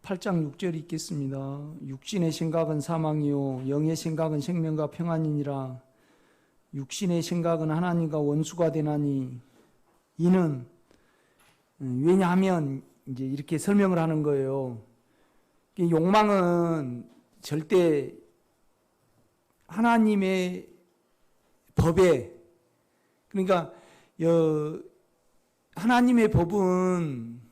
8장 6절 읽겠습니다. 육신의 생각은 사망이요 영의 생각은 생명과 평안이니라. 육신의 생각은 하나님과 원수가 되나니 이는 왜냐하면 이제 이렇게 설명을 하는 거예요. 욕망은 절대 하나님의 법에, 그러니까 하나님의 법은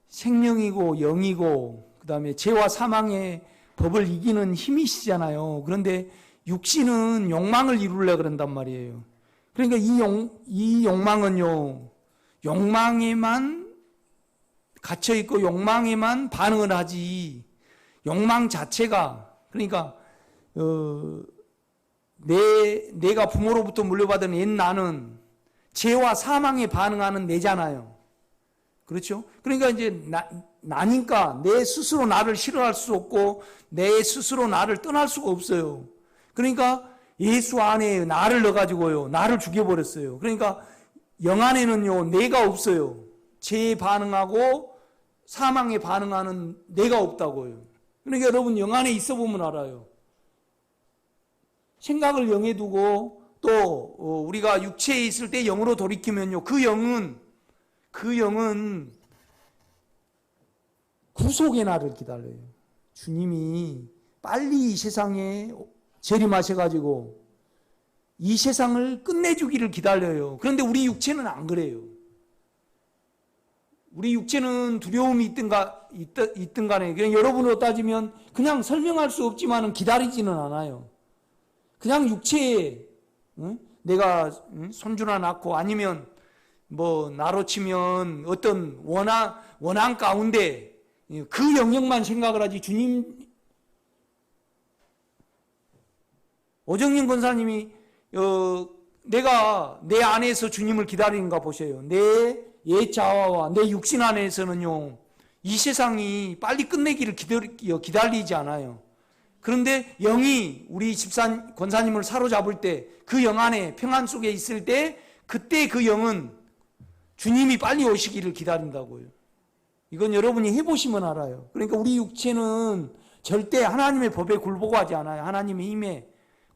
생명이고 영이고 그 다음에 죄와 사망의 법을 이기는 힘이시잖아요. 그런데 육신은 욕망을 이루려고 그런단 말이에요. 그러니까 이 욕망은요, 욕망에만 갇혀있고 욕망에만 반응을 하지, 욕망 자체가, 그러니까 내가 부모로부터 물려받은 옛 나는 죄와 사망에 반응하는 내잖아요. 그렇죠? 그러니까 이제 나니까 내 스스로 나를 싫어할 수 없고 내 스스로 나를 떠날 수가 없어요. 그러니까 예수 안에 나를 넣어가지고요, 나를 죽여버렸어요. 그러니까 영 안에는요, 내가 없어요. 죄에 반응하고 사망에 반응하는 내가 없다고요. 그러니까 여러분 영 안에 있어 보면 알아요. 생각을 영에 두고 또 우리가 육체에 있을 때 영으로 돌이키면요, 그 영은 구속의 날을 기다려요. 주님이 빨리 이 세상에 재림하셔가지고 이 세상을 끝내주기를 기다려요. 그런데 우리 육체는 안 그래요. 우리 육체는 두려움이 있든 간에 그냥 여러분으로 따지면 그냥 설명할 수 없지만 기다리지는 않아요. 그냥 육체에 내가 손주나 낳고 아니면 뭐 나로 치면 어떤 원한 가운데 그 영역만 생각을 하지. 주님, 오정림 권사님이 내가 내 안에서 주님을 기다리는가 보세요. 내 옛 자아와 내 육신 안에서는요, 이 세상이 빨리 끝내기를 기다리지 않아요. 그런데 영이 우리 권사님을 사로잡을 때, 그 영 안에 평안 속에 있을 때, 그때 그 영은 주님이 빨리 오시기를 기다린다고요. 이건 여러분이 해보시면 알아요. 그러니까 우리 육체는 절대 하나님의 법에 굴복하지 않아요. 하나님의 힘에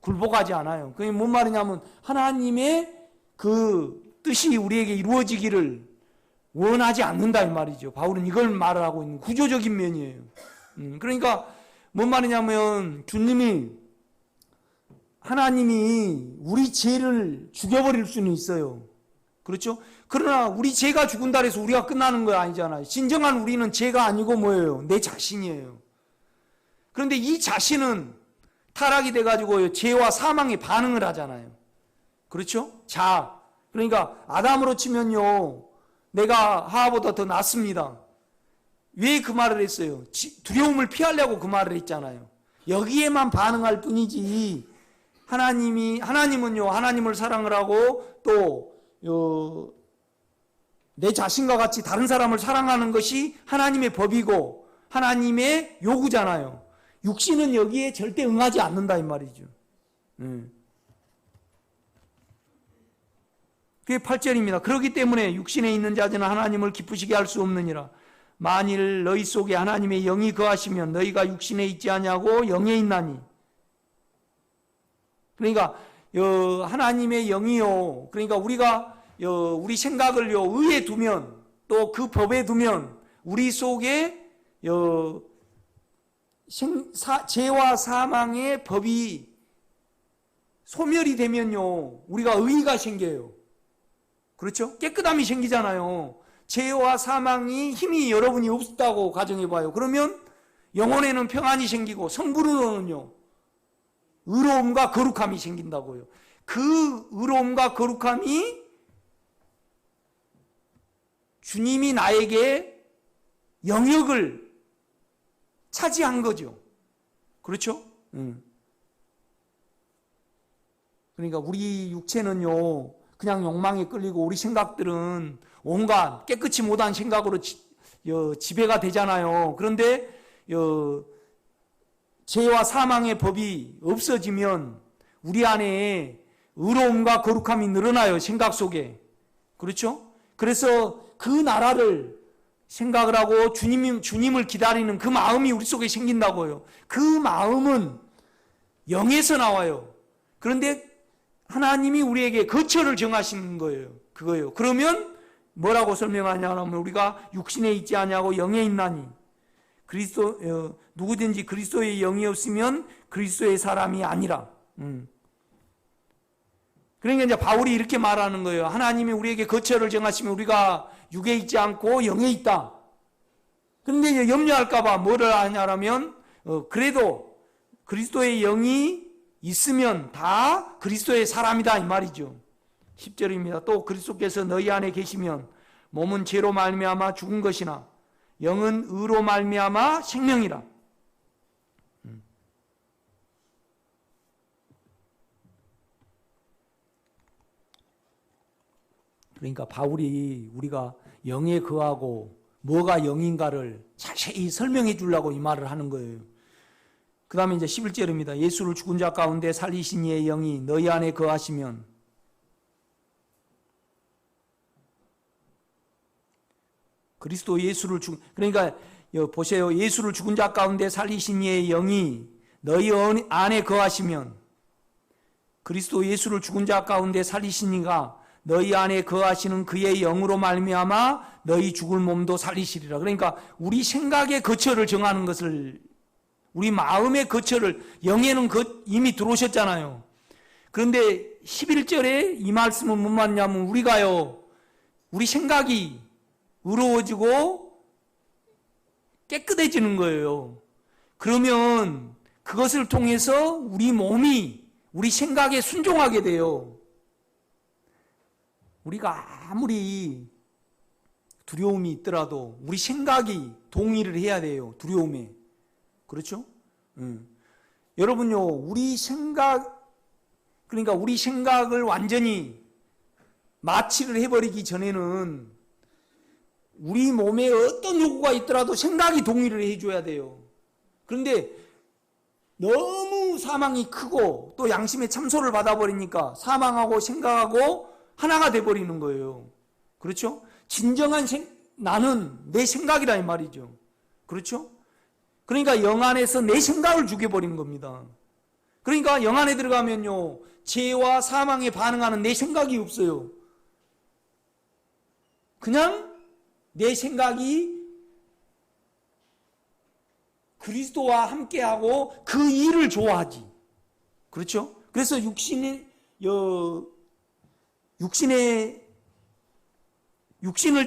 굴복하지 않아요. 그게 뭔 말이냐면 하나님의 그 뜻이 우리에게 이루어지기를 원하지 않는다 이 말이죠. 바울은 이걸 말을 하고 있는 구조적인 면이에요. 그러니까 뭔 말이냐면 하나님이 우리 죄를 죽여버릴 수는 있어요. 그렇죠? 그러나 우리 죄가 죽은다 해서 우리가 끝나는 거 아니잖아요. 진정한 우리는 죄가 아니고 뭐예요? 내 자신이에요. 그런데 이 자신은 타락이 돼가지고 죄와 사망에 반응을 하잖아요. 그렇죠? 그러니까 아담으로 치면요, 내가 하와보다 더 낫습니다. 왜 그 말을 했어요? 두려움을 피하려고 그 말을 했잖아요. 여기에만 반응할 뿐이지, 하나님은요, 하나님을 사랑을 하고 또 내 자신과 같이 다른 사람을 사랑하는 것이 하나님의 법이고 하나님의 요구잖아요. 육신은 여기에 절대 응하지 않는다 이 말이죠. 그게 8절입니다. 그렇기 때문에 육신에 있는 자들은 하나님을 기쁘시게 할 수 없느니라. 만일 너희 속에 하나님의 영이 거하시면 너희가 육신에 있지 아니하고 영에 있나니. 그러니까 하나님의 영이요, 그러니까 우리가 우리 생각을요 의에 두면, 또 그 법에 두면 우리 속에 죄와 사망의 법이 소멸이 되면요, 우리가 의의가 생겨요. 그렇죠? 깨끗함이 생기잖아요. 죄와 사망이 힘이 여러분이 없다고 가정해봐요. 그러면 영혼에는 평안이 생기고 성부로는요, 의로움과 거룩함이 생긴다고요. 그 의로움과 거룩함이 주님이 나에게 영역을 차지한 거죠. 그렇죠? 그러니까 우리 육체는요, 그냥 욕망에 끌리고 우리 생각들은 온갖 깨끗이 못한 생각으로 지배가 되잖아요. 그런데 죄와 사망의 법이 없어지면 우리 안에 의로움과 거룩함이 늘어나요. 생각 속에. 그렇죠? 그래서 그 나라를 생각을 하고 주님을 기다리는 그 마음이 우리 속에 생긴다고요. 그 마음은 영에서 나와요. 그런데 하나님이 우리에게 거처를 정하시는 거예요. 그거예요. 그러면 뭐라고 설명하냐면 우리가 육신에 있지 아니하고 영에 있나니 누구든지 그리스도의 영이 없으면 그리스도의 사람이 아니라. 그러니까 이제 바울이 이렇게 말하는 거예요. 하나님이 우리에게 거처를 정하시면 우리가 육에 있지 않고 영에 있다. 그런데 이제 염려할까봐 뭐를 하냐면 그래도 그리스도의 영이 있으면 다 그리스도의 사람이다 이 말이죠. 10절입니다. 또 그리스도께서 너희 안에 계시면 몸은 죄로 말미암아 죽은 것이나 영은 의로 말미암아 생명이라. 그러니까 바울이 우리가 영에 거하고 뭐가 영인가를 자세히 설명해 주려고 이 말을 하는 거예요. 그 다음에 이제 11절입니다. 예수를 죽은 자 가운데 살리신 이의 영이 너희 안에 거하시면 그리스도 예수를 그러니까 보세요. 예수를 죽은 자 가운데 살리신 이의 영이 너희 안에 거하시면 그리스도 예수를 죽은 자 가운데 살리신 이가 너희 안에 거하시는 그의 영으로 말미암아 너희 죽을 몸도 살리시리라. 그러니까 우리 생각의 거처를 정하는 것을 우리 마음의 거처를 영에는 이미 들어오셨잖아요. 그런데 11절에 이 말씀은 못 맞냐면 우리가요. 우리 생각이 의로워지고 깨끗해지는 거예요. 그러면 그것을 통해서 우리 몸이 우리 생각에 순종하게 돼요. 우리가 아무리 두려움이 있더라도 우리 생각이 동의를 해야 돼요. 두려움에. 그렇죠? 여러분요, 우리 생각을 완전히 마취를 해버리기 전에는 우리 몸에 어떤 요구가 있더라도 생각이 동의를 해줘야 돼요. 그런데 너무 사망이 크고 또 양심의 참소를 받아버리니까 사망하고 생각하고 하나가 돼버리는 거예요. 그렇죠? 진정한 나는 내 생각이라 이 말이죠. 그렇죠? 그러니까 영 안에서 내 생각을 죽여버리는 겁니다. 그러니까 영 안에 들어가면요, 죄와 사망에 반응하는 내 생각이 없어요. 그냥 내 생각이 그리스도와 함께하고 그 일을 좋아하지. 그렇죠? 그래서 육신을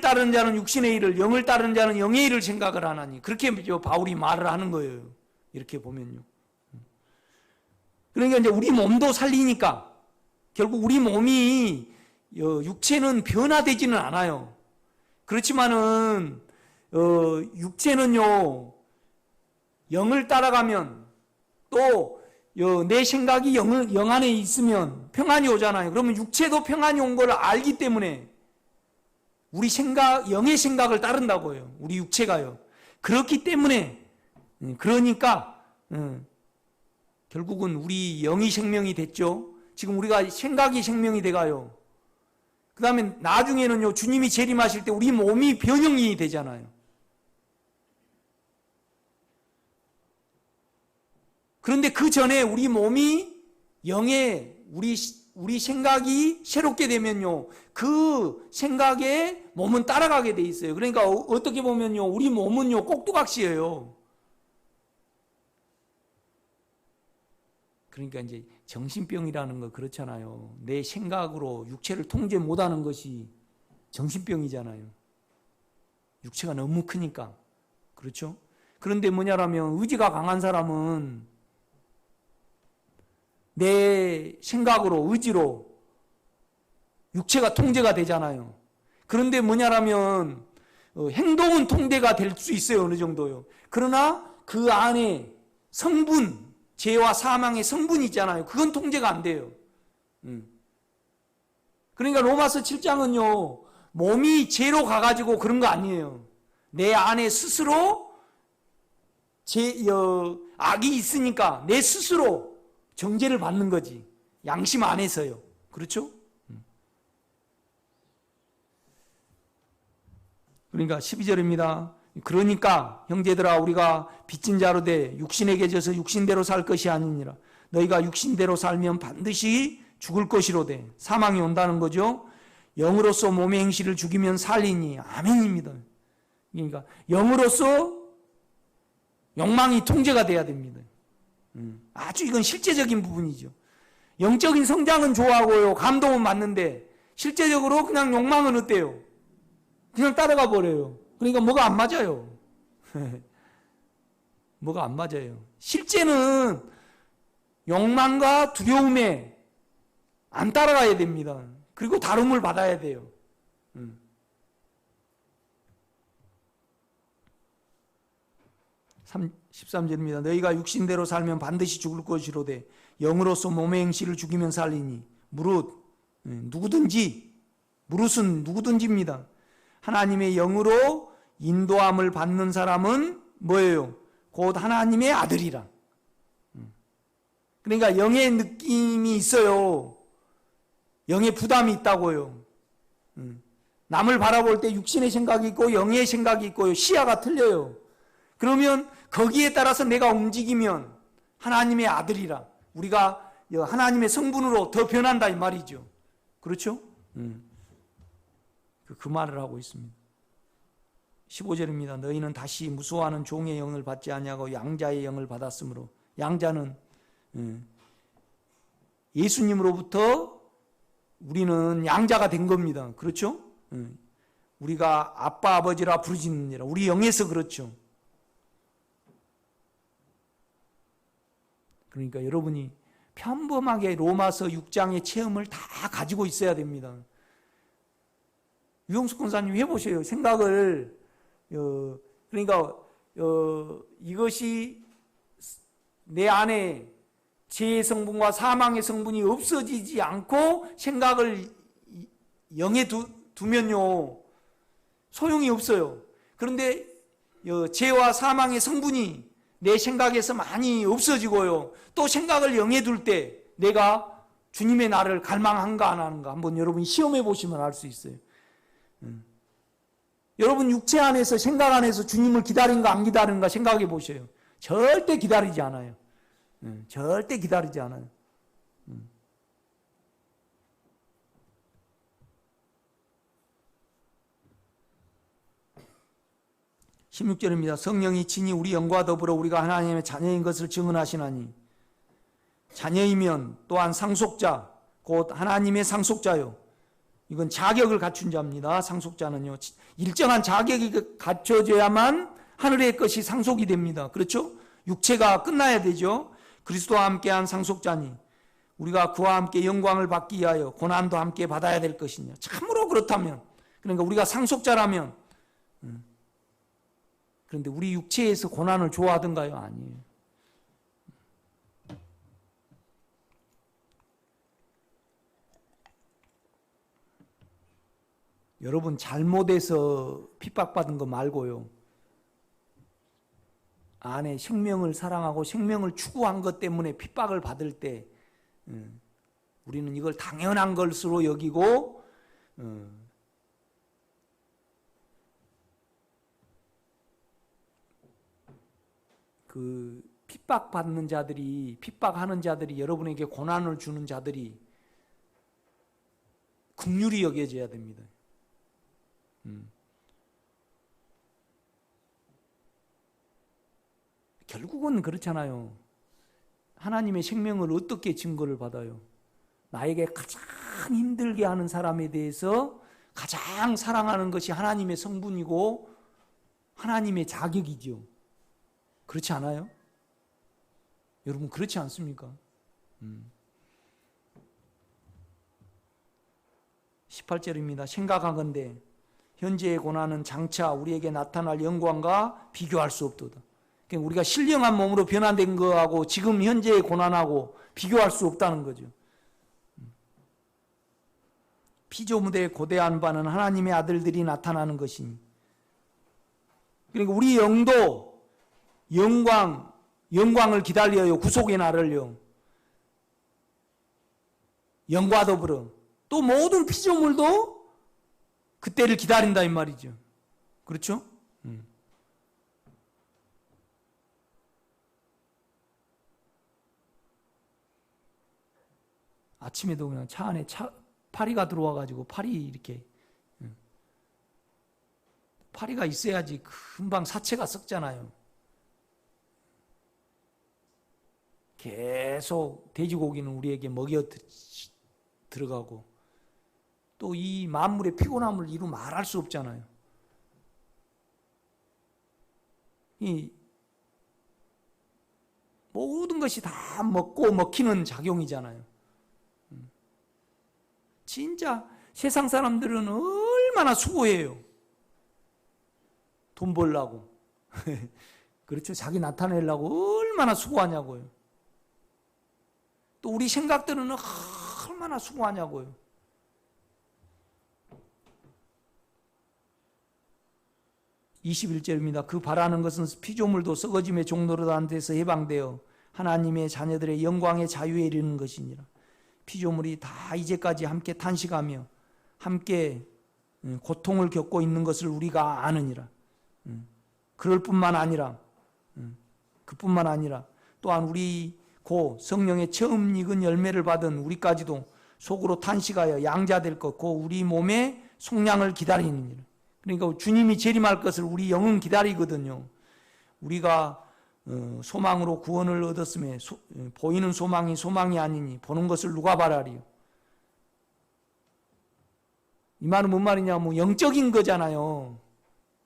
따르는 자는 육신의 일을, 영을 따르는 자는 영의 일을 생각을 안 하니. 그렇게 바울이 말을 하는 거예요. 이렇게 보면요. 그러니까 이제 우리 몸도 살리니까 결국 우리 몸이 육체는 변화되지는 않아요. 그렇지만은 육체는요 영을 따라가면 또 내 생각이 영 안에 있으면 평안이 오잖아요. 그러면 육체도 평안이 온 걸 알기 때문에 우리 영의 생각을 따른다고요. 우리 육체가요. 그렇기 때문에 그러니까 결국은 우리 영이 생명이 됐죠. 지금 우리가 생각이 생명이 돼가요. 그 다음에 나중에는요 주님이 재림하실 때 우리 몸이 변형이 되잖아요. 그런데 그 전에 우리 몸이 영에 우리 생각이 새롭게 되면요 그 생각에 몸은 따라가게 돼 있어요. 그러니까 어떻게 보면요 우리 몸은요 꼭두각시예요. 그러니까 이제 정신병이라는 거 그렇잖아요. 내 생각으로 육체를 통제 못하는 것이 정신병이잖아요. 육체가 너무 크니까. 그렇죠? 그런데 뭐냐라면 의지가 강한 사람은 내 생각으로 의지로 육체가 통제가 되잖아요. 그런데 뭐냐라면 행동은 통제가 될 수 있어요. 어느 정도요. 그러나 그 안에 성분, 죄와 사망의 성분이 있잖아요. 그건 통제가 안 돼요. 그러니까 로마서 7장은요 몸이 죄로 가가지고 그런 거 아니에요. 내 안에 스스로 악이 있으니까 내 스스로 정죄를 받는 거지. 양심 안에서요. 그렇죠? 그러니까 12절입니다. 그러니까 형제들아 우리가 빚진 자로 돼 육신에게 져서 육신대로 살 것이 아니니라. 너희가 육신대로 살면 반드시 죽을 것이로되. 사망이 온다는 거죠. 영으로서 몸의 행실을 죽이면 살리니. 아멘입니다. 그러니까 영으로서 욕망이 통제가 돼야 됩니다. 아주 이건 실제적인 부분이죠. 영적인 성장은 좋아하고요. 감동은 맞는데 실제적으로 그냥 욕망은 어때요? 그냥 따라가 버려요. 그러니까 뭐가 안 맞아요. 뭐가 안 맞아요. 실제는 욕망과 두려움에 안 따라가야 됩니다. 그리고 다름을 받아야 돼요. 13절입니다. 너희가 육신대로 살면 반드시 죽을 것이로되 영으로서 몸의 행실을 죽이면 살리니. 무릇 누구든지, 무릇은 누구든지입니다. 하나님의 영으로 인도함을 받는 사람은 뭐예요? 곧 하나님의 아들이라. 그러니까 영의 느낌이 있어요. 영의 부담이 있다고요. 남을 바라볼 때 육신의 생각이 있고 영의 생각이 있고요. 시야가 틀려요. 그러면 거기에 따라서 내가 움직이면 하나님의 아들이라. 우리가 하나님의 성분으로 더 변한다 이 말이죠. 그렇죠? 그 말을 하고 있습니다. 15절입니다. 너희는 다시 무수하는 종의 영을 받지 아니하고 양자의 영을 받았으므로. 양자는 예수님으로부터 우리는 양자가 된 겁니다. 그렇죠? 우리가 아빠 아버지라 부르짖느니라. 우리 영에서 그렇죠. 그러니까 여러분이 평범하게 로마서 6장의 체험을 다 가지고 있어야 됩니다. 유영숙 권사님 해보세요. 생각을 그러니까 이것이 내 안에 죄의 성분과 사망의 성분이 없어지지 않고 생각을 영에 두면요 소용이 없어요. 그런데 죄와 사망의 성분이 내 생각에서 많이 없어지고요. 또 생각을 영에 둘 때 내가 주님의 나를 갈망한가 안 하는가 한번 여러분이 시험해 보시면 알 수 있어요. 여러분 육체 안에서 생각 안에서 주님을 기다린가 안 기다린가 생각해 보세요. 절대 기다리지 않아요. 절대 기다리지 않아요. 16절입니다. 성령이 친히 우리 영과 더불어 우리가 하나님의 자녀인 것을 증언하시나니. 자녀이면 또한 상속자, 곧 하나님의 상속자요. 이건 자격을 갖춘 자입니다. 상속자는요. 일정한 자격이 갖춰져야만 하늘의 것이 상속이 됩니다. 그렇죠? 육체가 끝나야 되죠. 그리스도와 함께한 상속자니 우리가 그와 함께 영광을 받기 위하여 고난도 함께 받아야 될 것이냐. 참으로 그렇다면, 그러니까 우리가 상속자라면, 그런데 우리 육체에서 고난을 좋아하던가요? 아니에요. 여러분 잘못해서 핍박받은 거 말고요. 안에 생명을 사랑하고 생명을 추구한 것 때문에 핍박을 받을 때 우리는 이걸 당연한 것으로 여기고 그 핍박받는 자들이, 핍박하는 자들이, 여러분에게 고난을 주는 자들이 긍휼히 여겨져야 됩니다. 결국은 그렇잖아요. 하나님의 생명을 어떻게 증거를 받아요? 나에게 가장 힘들게 하는 사람에 대해서 가장 사랑하는 것이 하나님의 성분이고 하나님의 자격이죠. 그렇지 않아요? 여러분 그렇지 않습니까? 18절입니다. 생각하건대 현재의 고난은 장차 우리에게 나타날 영광과 비교할 수 없도다. 그러니까 우리가 신령한 몸으로 변화된 거하고 지금 현재의 고난하고 비교할 수 없다는 거죠. 피조물의 고대한 바는 하나님의 아들들이 나타나는 것이니. 그러니까 우리 영도 영광을 기다려요. 구속의 날을요. 영과 더불어 또 모든 피조물도 그때를 기다린다 이 말이죠. 그렇죠? 아침에도 그냥 차 안에 파리가 들어와가지고 파리 이렇게 파리가 있어야지 금방 사체가 썩잖아요. 계속 돼지고기는 우리에게 먹여 들어가고 또 이 만물의 피곤함을 이루 말할 수 없잖아요. 이 모든 것이 다 먹고 먹히는 작용이잖아요. 진짜 세상 사람들은 얼마나 수고해요. 돈 벌려고. 그렇죠. 자기 나타내려고 얼마나 수고하냐고요. 또 우리 생각들은 얼마나 수고하냐고요. (21절입니다) 그 바라는 것은 피조물도 썩어짐의 종노릇한 데서 해방되어 하나님의 자녀들의 영광의 자유에 이르는 것이니라. 피조물이 다 이제까지 함께 탄식하며 함께 고통을 겪고 있는 것을 우리가 아느니라. 그럴 뿐만 아니라 그뿐만 아니라 또한 우리 고 성령의 처음 익은 열매를 받은 우리까지도 속으로 탄식하여 양자될 것 고 우리 몸의 속량을 기다리느니라. 그러니까 주님이 재림할 것을 우리 영은 기다리거든요. 우리가 소망으로 구원을 얻었음에 보이는 소망이 소망이 아니니 보는 것을 누가 바라리요. 이 말은 뭔 말이냐, 영적인 거잖아요.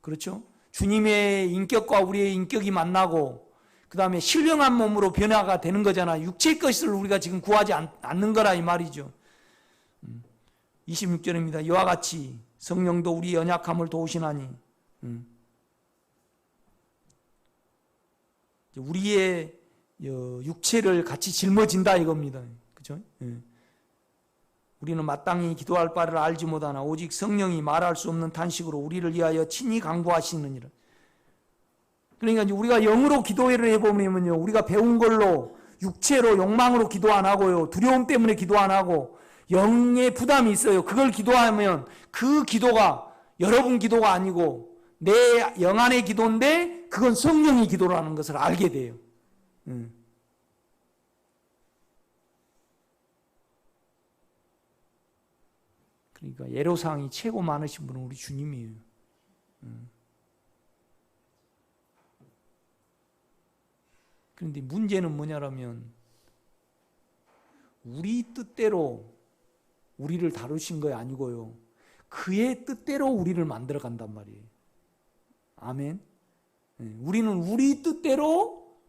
그렇죠? 주님의 인격과 우리의 인격이 만나고 그 다음에 신령한 몸으로 변화가 되는 거잖아요. 육체의 것을 우리가 지금 구하지 않는 거라 이 말이죠. 26절입니다. 이와 같이 성령도 우리 연약함을 도우시나니 우리의 육체를 같이 짊어진다 이겁니다. 그죠? 우리는 마땅히 기도할 바를 알지 못하나 오직 성령이 말할 수 없는 탄식으로 우리를 위하여 친히 강구하시느니라. 그러니까 이제 우리가 영으로 기도를 해보면요, 우리가 배운 걸로 육체로 욕망으로 기도 안 하고요, 두려움 때문에 기도 안 하고 영의 부담이 있어요. 그걸 기도하면 그 기도가 여러분 기도가 아니고 내 영 안의 기도인데 그건 성령이 기도라는 것을 알게 돼요. 그러니까 애로사항이 최고 많으신 분은 우리 주님이에요. 그런데 문제는 뭐냐라면 우리 뜻대로 우리를 다루신 거 아니고요, 그의 뜻대로 우리를 만들어 간단 말이에요. 아멘. 우리는 우리 뜻대로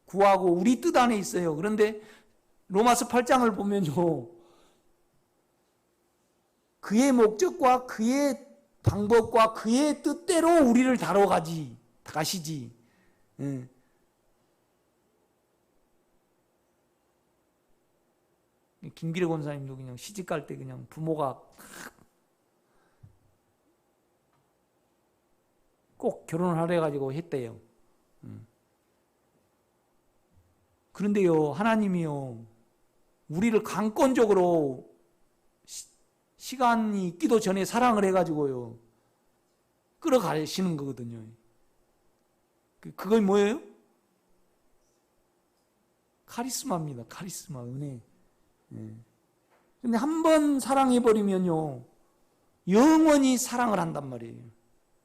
구하고 우리 뜻 안에 있어요. 그런데 로마서 8장을 보면요, 그의 목적과 그의 방법과 그의 뜻대로 우리를 가시지. 김기래 권사님도 그냥 시집갈 때 그냥 부모가 꼭 결혼을 하려 해가지고 했대요. 그런데요, 하나님이요, 우리를 강권적으로 시간이 있기도 전에 사랑을 해가지고요, 끌어가시는 거거든요. 그건 뭐예요? 카리스마입니다. 카리스마, 은혜. 근데 한 번 사랑해버리면요, 영원히 사랑을 한단 말이에요.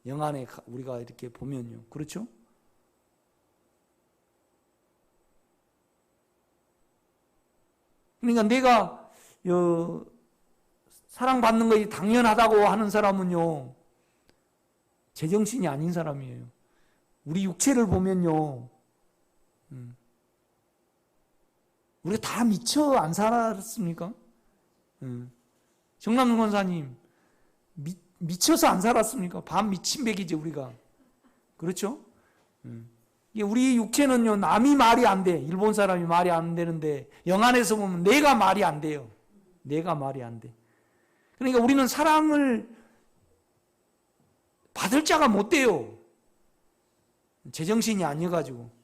영 안에 우리가 이렇게 보면요. 그렇죠? 그러니까 내가 사랑받는 것이 당연하다고 하는 사람은요, 제정신이 아닌 사람이에요. 우리 육체를 보면요, 우리가 다 미쳐 안 살았습니까? 정남준 권사님 미쳐서 안 살았습니까? 반 미친백이지 우리가. 그렇죠? 우리 육체는요, 남이 말이 안 돼. 일본 사람이 말이 안 되는데 영 안에서 보면 내가 말이 안 돼요. 내가 말이 안 돼. 그러니까 우리는 사랑을 받을 자가 못 돼요. 제정신이 아니어가지고.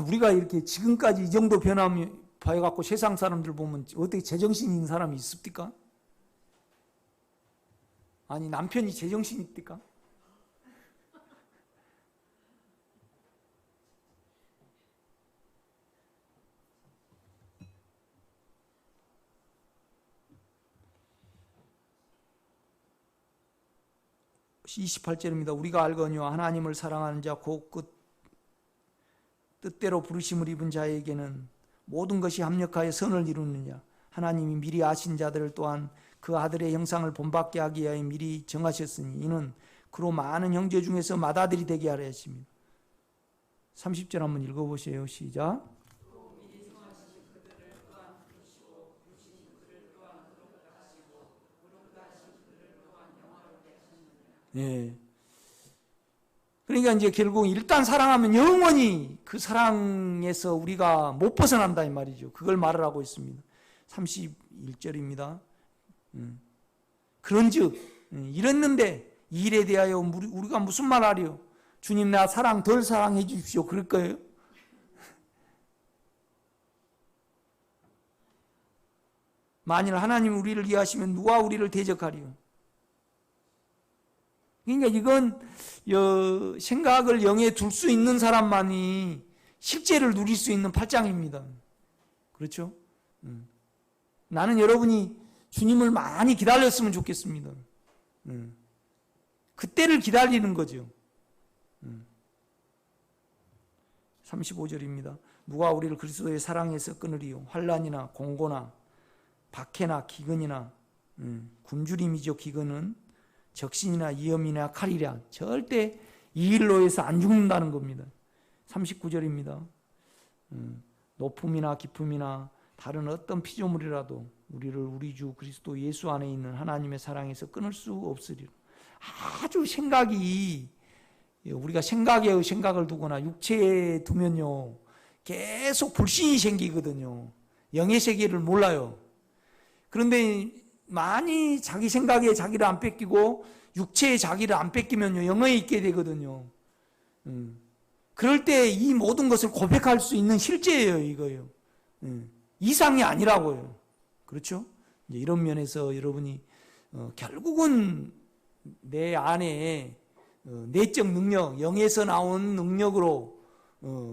우리가 이렇게 지금까지 이 정도 급해갖고 세상 사람들 보면 어떻게 제정신 있는 사람이 있습니까? 아니 남편이 제정신 있습니까? (28절입니다) 우리가 알거니와 하나님을 사랑하는 자 곧 그 뜻대로 부르심을 입은 자에게는 모든 것이 합력하여 선을 이루느냐. 하나님이 미리 아신 자들을 또한 그 아들의 형상을 본받게 하기 위하여 미리 정하셨으니 이는 그로 많은 형제 중에서 맏아들이 되게 하려 하십니다. 30절 한번 읽어보세요. 시작. 예. 그러니까 이제 결국 일단 사랑하면 영원히 그 사랑에서 우리가 못 벗어난다 이 말이죠. 그걸 말을 하고 있습니다. 31절입니다. 그런즉 이랬는데 이 일에 대하여 우리가 무슨 말 하리요? 주님 나 사랑 덜 사랑해 주십시오. 그럴 거예요? 만일 하나님 우리를 이해하시면 누가 우리를 대적하리요? 그러니까 이건 생각을 영에 둘 수 있는 사람만이 실제를 누릴 수 있는 8장입니다. 그렇죠? 나는 여러분이 주님을 많이 기다렸으면 좋겠습니다. 그때를 기다리는 거죠. 35절입니다. 누가 우리를 그리스도의 사랑에서 끊으리요? 환난이나 공고나 박해나 기근이나 굶주림이죠. 기근은 적신이나 위험이나 칼이랴. 절대 이 일로 해서 안 죽는다는 겁니다. 39절입니다. 높음이나 깊음이나 다른 어떤 피조물이라도 우리를 우리 주 그리스도 예수 안에 있는 하나님의 사랑에서 끊을 수 없으리라. 아주 생각이 우리가 생각을 두거나 육체에 두면요 계속 불신이 생기거든요. 영의 세계를 몰라요. 그런데 많이 자기 생각에 자기를 안 뺏기고 육체에 자기를 안 뺏기면요 영어에 있게 되거든요. 그럴 때 이 모든 것을 고백할 수 있는 실제예요. 이거예요. 이상이 아니라고요. 그렇죠? 이제 이런 면에서 여러분이 결국은 내 안에 내적 능력, 영에서 나온 능력으로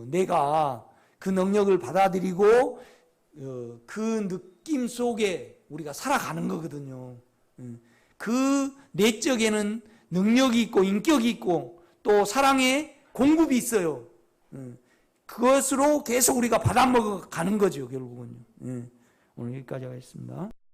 내가 그 능력을 받아들이고 그 느낌 속에 우리가 살아가는 거거든요. 그 내적에는 능력이 있고 인격이 있고 또 사랑의 공급이 있어요. 그것으로 계속 우리가 받아먹어 가는 거죠. 결국은요. 오늘 여기까지 하겠습니다.